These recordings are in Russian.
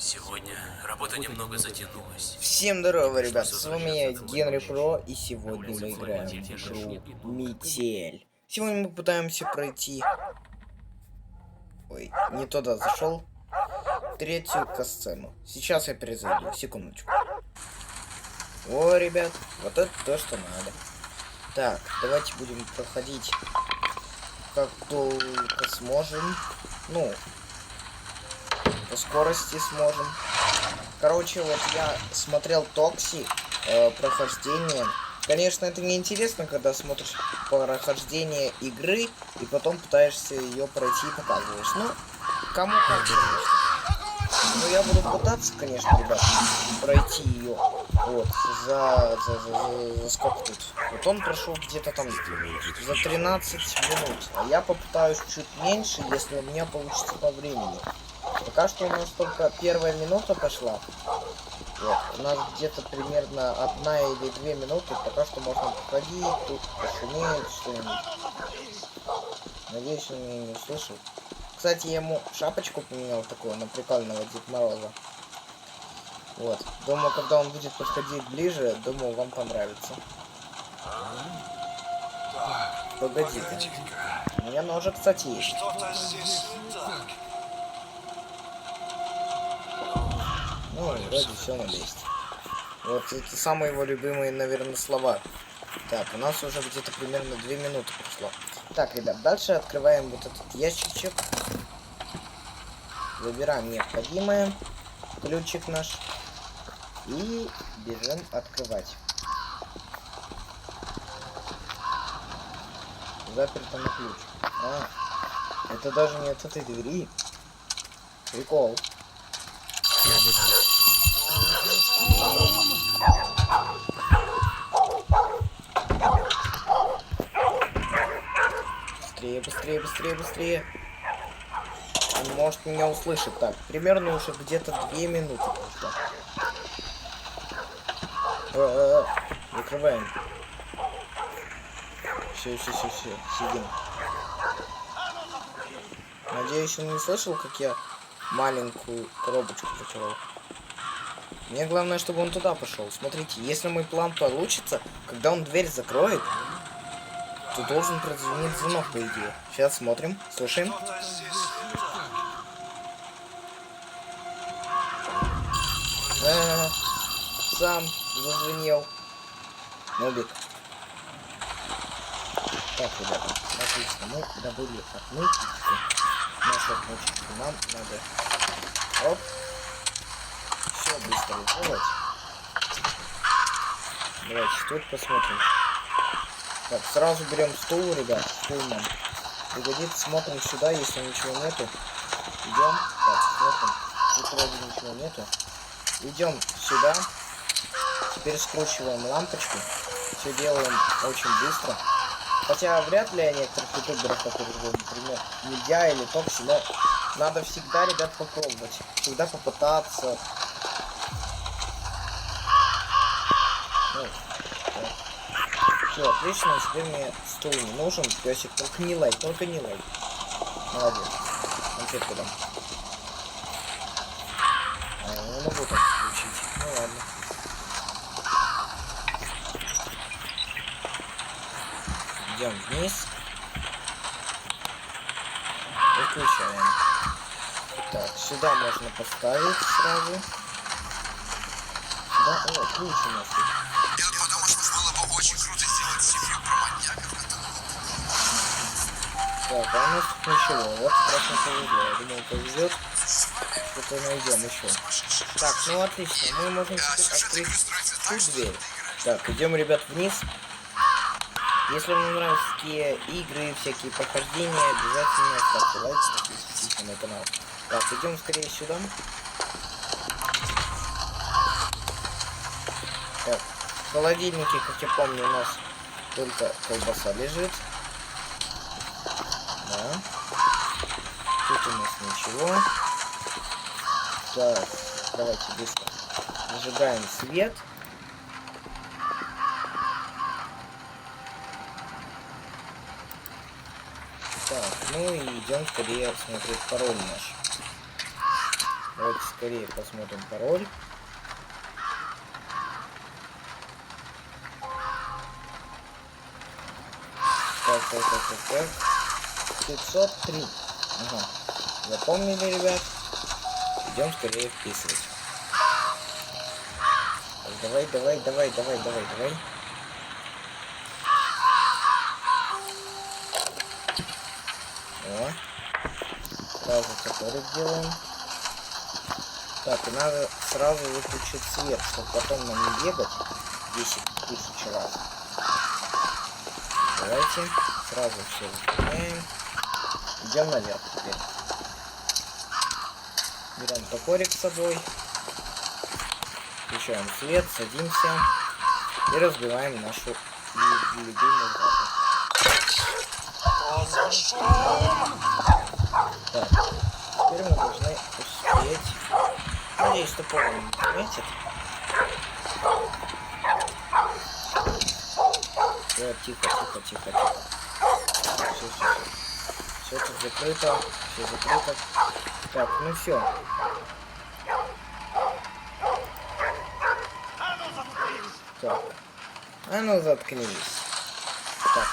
Сегодня работа немного затянулась. Всем здорово, ребят, с вами я, Генри Про, и сегодня мы играем в игру Метель. Сегодня мы пытаемся пройти... Ой, не туда зашел. Третью касцену. Сейчас я перезайду, секундочку. О, ребят, вот это то, что надо. Так, давайте будем проходить как долго сможем. Ну, по скорости сможем. Короче, вот я смотрел Токси прохождение. Конечно, это не интересно, когда смотришь прохождение игры и потом пытаешься ее пройти и показываешь. Ну, кому как, конечно. Ну, я буду пытаться, конечно, ребят, пройти ее. Вот, за сколько тут? Вот он прошел где-то там за 13 минут. А я попытаюсь чуть меньше, если у меня получится по времени. Пока что у нас только первая минута пошла. Вот, у нас где-то примерно 1 или 2 минуты. Пока что можно проходить, тут пошуметь, что-нибудь. Надеюсь, он меня не услышал. Кстати, я ему шапочку поменял такую, на прикольного Дед Мороза. Вот. Думаю, когда он будет подходить ближе, думаю, вам понравится. Погоди-ка. У меня ножик, кстати, есть. Что-то здесь не так. Ну, вроде все на месте. Вот это самые его любимые, наверное, слова. Так, у нас уже где-то примерно 2 минуты прошло. Так, ребят, дальше открываем вот этот ящичек. Выбираем необходимое. Ключик наш. И бежим открывать. Заперто на ключ. А, это даже не от этой двери. Прикол. Быстрее, быстрее, быстрее, быстрее. Он может меня услышать. Так, примерно уже где-то 2 минуты прошло. Закрываем. Все, сидим. Надеюсь, он не слышал, как я маленькую коробочку закрыл. Мне главное, чтобы он туда пошел. Смотрите, если мой план получится, когда он дверь закроет, то должен прозвонить звонок, по идее. Сейчас смотрим, слушаем. Что-то здесь не так. Сам зазвенел. Нубик. Так, ребята, отлично. Мы добыли отмычки. Нашу отмычку нам надо. Оп. Все быстро сделать. Давайте тут посмотрим. Так, сразу берем стул, ребят. Стул нам пригодится. Смотрим сюда, если ничего нету. Идем. Так, смотрим. Тут вроде ничего нету. Идем сюда. Теперь скручиваем лампочку. Все делаем очень быстро. Хотя вряд ли о некоторых ютуберах, например, Медиа или Токси, но надо всегда, ребят, попробовать. Всегда попытаться. Ну, все, отлично, теперь мне стул не нужен. Песик, только не лайк, только не лайк. Молодец. Конфетку дам. А, я не могу так включить. Ну ладно. Идем вниз. Выключаем. Так, сюда можно поставить сразу. Сюда. О, ключ у нас тут. Я подумал, что было бы очень круто сделать семью про маньяков. Так, а у нас тут ничего. Вот как раз не повезло. Я думал, повезет. Что-то найдем еще. Так, ну отлично. Мы можем теперь открыть ту дверь. Так, идем, ребят, вниз. Если вам нравятся такие игры, всякие прохождения, обязательно ставьте лайк, подписывайтесь на мой канал. Так, идем скорее сюда. Так, в холодильнике, как я помню, у нас только колбаса лежит. Да. Тут у нас ничего. Так, давайте быстро зажигаем свет. Так, ну и идем скорее смотреть пароль наш. Давайте скорее посмотрим пароль. Так. 503. Ага. Запомнили, ребят? Идем скорее вписывать. Так, давай. О. Сразу который делаем. Так, и надо сразу выключить свет, чтобы потом нам не бегать 10 тысяч раз. Давайте сразу все выключаем. Идем наверх теперь. Берем топорик с собой. Включаем свет, садимся и разбиваем нашу любимую вазу. Так, теперь мы должны успеть. Надеюсь, топор он не заметит. Все, тихо. Все тут закрыто. Все закрыто. Так, ну все. Так. А ну заткнись. Так.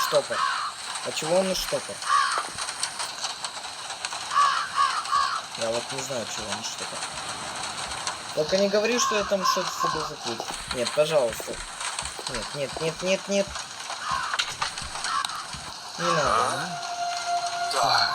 Штопор. А чего он штопор? Я вот не знаю, чего он штопор. Только не говори, что я там что-то с собой закрыть. Нет, пожалуйста. Нет. Не надо. Так,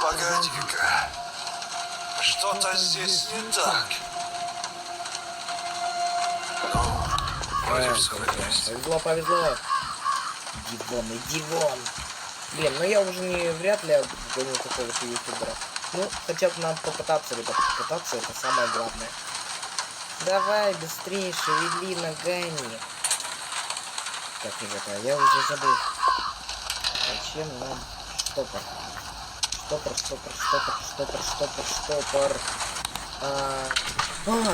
погоди-ка. Что-то здесь не так. Ну, вроде все на месте. Повезло. Иди вон. Блин, ну я уже вряд ли обгоню какого-то ютубера. Ну, хотя бы нам попытаться, ребят, попытаться, это самое главное. Давай, быстрее, шевели ногами. Так, ребята, я уже забыл. Зачем нам штопор? Штопор.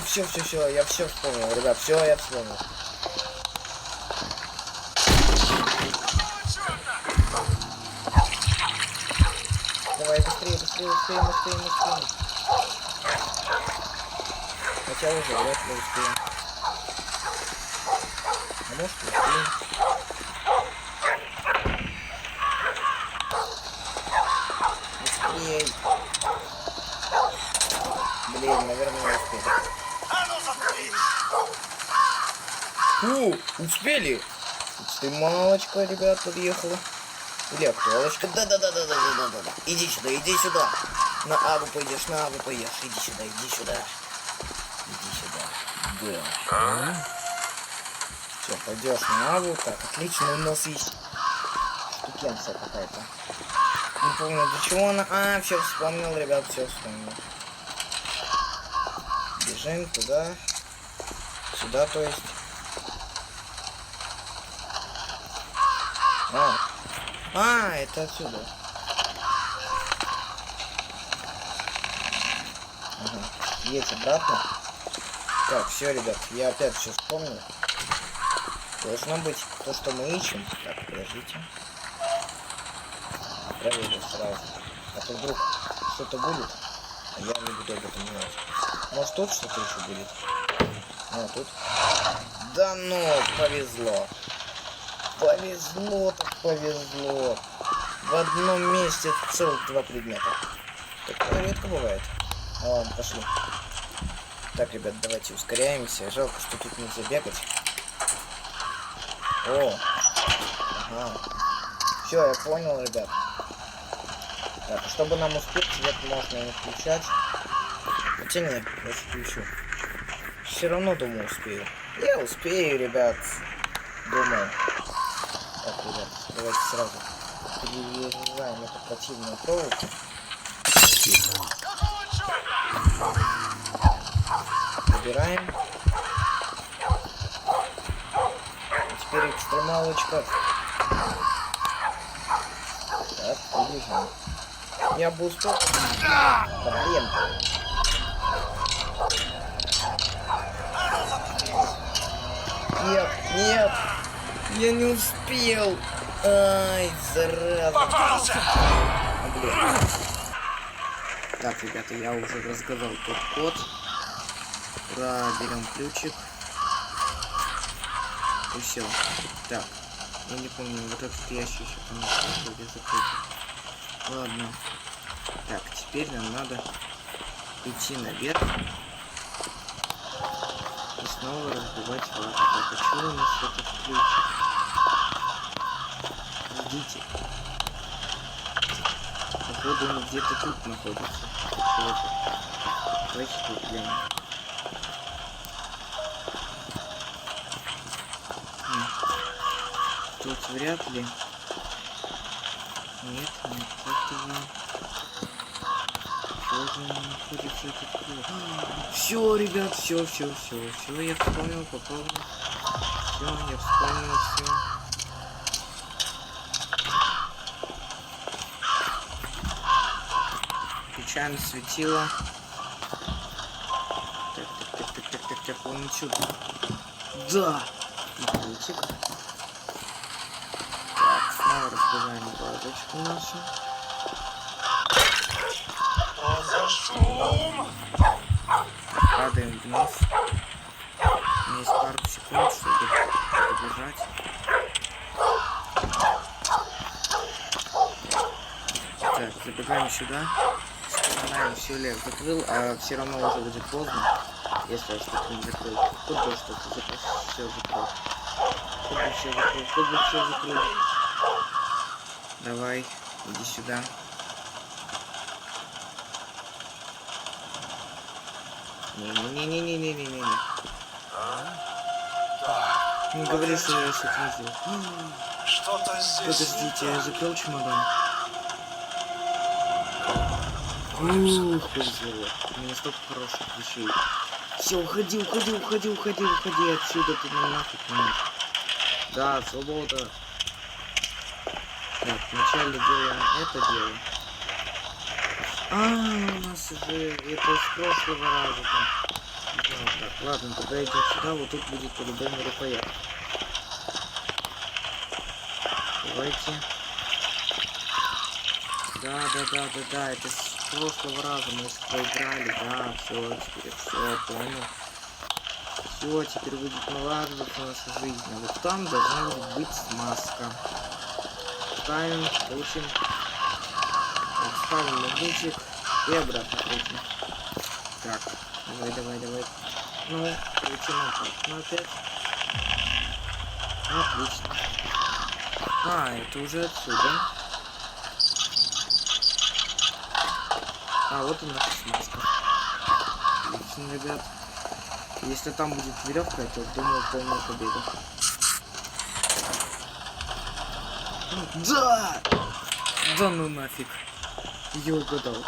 Все, я все вспомнил, ребят, я вспомнил. Давай, быстрее. Хотя уже вряд ли успеем. А может успеем. Быстрее. Блин, наверное, не успели. Успели. Экстремалочка, ребят, подъехала. Или актуалочка. Да. Иди сюда. На Аву пойдешь. Иди сюда. Да. Все, пойдешь на Аву. Так, отлично, у нас есть штукенция какая-то. Не помню, для чего она. Все вспомнил, ребят, все вспомнил. Бежим туда. Сюда, то есть. Это отсюда. Ага. Едь обратно. Так, все, ребят, я опять все вспомнил. Должно быть то, что мы ищем. Так, подождите. Проверю сразу. А то вдруг что-то будет, а я не буду об этом знать. Может тут что-то еще будет? Ну, тут. Да ну, повезло. Повезло. В одном месте целых 2 предмета. Такое редко бывает. Ладно, пошли. Так, ребят, давайте ускоряемся. Жалко, что тут нельзя бегать. Ага. Все, я понял, ребят. Так, чтобы нам успеть, свет можно не включать. Хотя нет, я включу. Все равно, думаю, успею. Я успею, ребят. Думаю. Так, ребят, давайте сразу переезжаем эту противную проволоку. Убираем. А теперь экстремалочка. Так, побежим. Я бы успел. Да, блин. Нет. Я не успел. Ай, зараза. Попался! Блин. Так, ребята, я уже рассказал тот код. Ура, берем ключик. И все. Так, я не помню, вот этот ящик еще там где закрытый. Ладно. Так, теперь нам надо идти наверх и снова разбивать вату. Так, а что у нас этот ключик? Ждите. Походу он где-то тут находится. Чего-то. Давайте тут глянем. Тут вряд ли. Нет, нет, этого. Что же находится этот ключ? Все, ребят, все, я вспомнил, попробую. Все, я вспомнил, все. Включаем светило. Так, он отсюда. Да! Ключик. Так, снова разбиваем базочку нашу. Падаем вниз. У меня есть пару секунд, чтобы добежать. Так, забегаем сюда. Вспоминаем, все ли я закрыл, а все равно уже будет поздно, если я что-то не закрыл. Тут бы что-то закрыл, все закрыл. Тут бы все закрыл. Давай, иди сюда. Не-не-не-не-не-не-не-не. Не говори, что я что-то не сделал. Что-то здесь. Подождите, я закрыл чемодан. Ух, повезло. У меня столько хороших вещей. Все, уходи отсюда, ты нам нафиг не нужен. Да, свобода. Так, вначале делаем это дело. У нас уже это с прошлого раза там. Да, так, ладно, тогда идем сюда, вот тут будет по-любому рукоять. Давайте. Да, это с прошлого раза мы проиграли, да, все, теперь все, понял. Все, теперь будет налаживаться наша жизнь. А вот там должна быть смазка. Ставим, получим. Ставим магнитик и обратно крутим. Так, давай. Ну, получим обратно опять. Отлично. Это уже отсюда. Вот и наша смазка. Отлично, ребят. Если там будет веревка, то думаю, полная победа. Да! Да ну нафиг. Я угадал.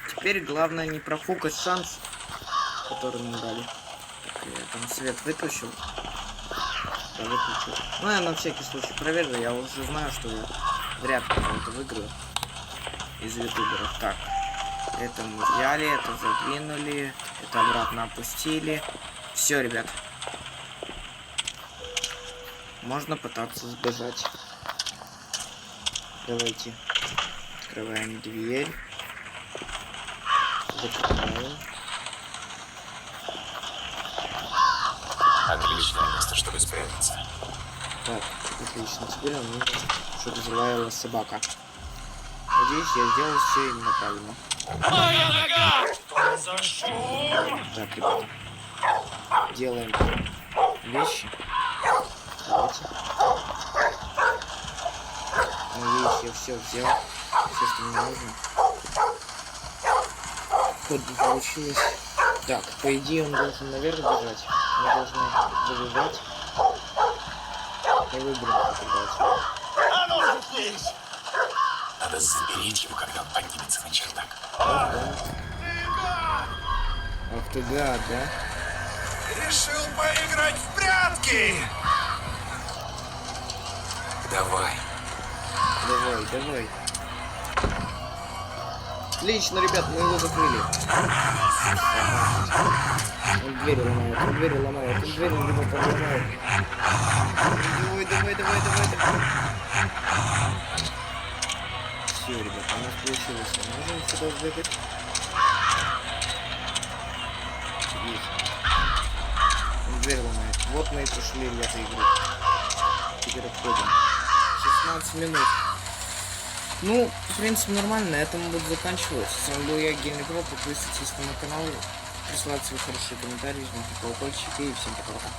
Теперь главное не профукать шанс, который нам дали. Так, я там свет выключил. Да, выключил. Ну, я на всякий случай проверю. Я уже знаю, что я вряд ли это выиграю из ютуберов. Так. Это мы взяли, это задвинули, это обратно опустили. Все, ребят. Можно пытаться сбежать. Давайте. Открываем дверь. Закрываем. Отличное место, чтобы спрятаться. Так, отлично. Теперь нам нужно, чтобы залаяла собака. Надеюсь, я сделал все именно правильно. Моя нога! Что за шум? Так, ребята. Делаем вещи. Давайте. Надеюсь, я все взял. Все, что мне нужно. Код не получилось. Так, по идее он должен наверх бежать. Мы должны забежать. И выберем побежать. Оно здесь! Надо запереть его, когда он поднимется на чердак. Ах ты гад, да? Решил поиграть в прятки! Давай. Давай. Отлично, ребят, мы его закрыли. Он дверь ломает, ребята, ломает. Давай. Все, ребята, у нас получилось. Можем сюда сбегать. есть. Он дверь ломает. Вот мы и прошли в эту игру. Теперь отходим. 16 минут. Ну, в принципе, нормально. На этом буду заканчивать. С вами был я, Геймер Про. Подписывайтесь на мой канал. Присылайте свои хорошие комментарии, жмите колокольчик и всем пока-пока.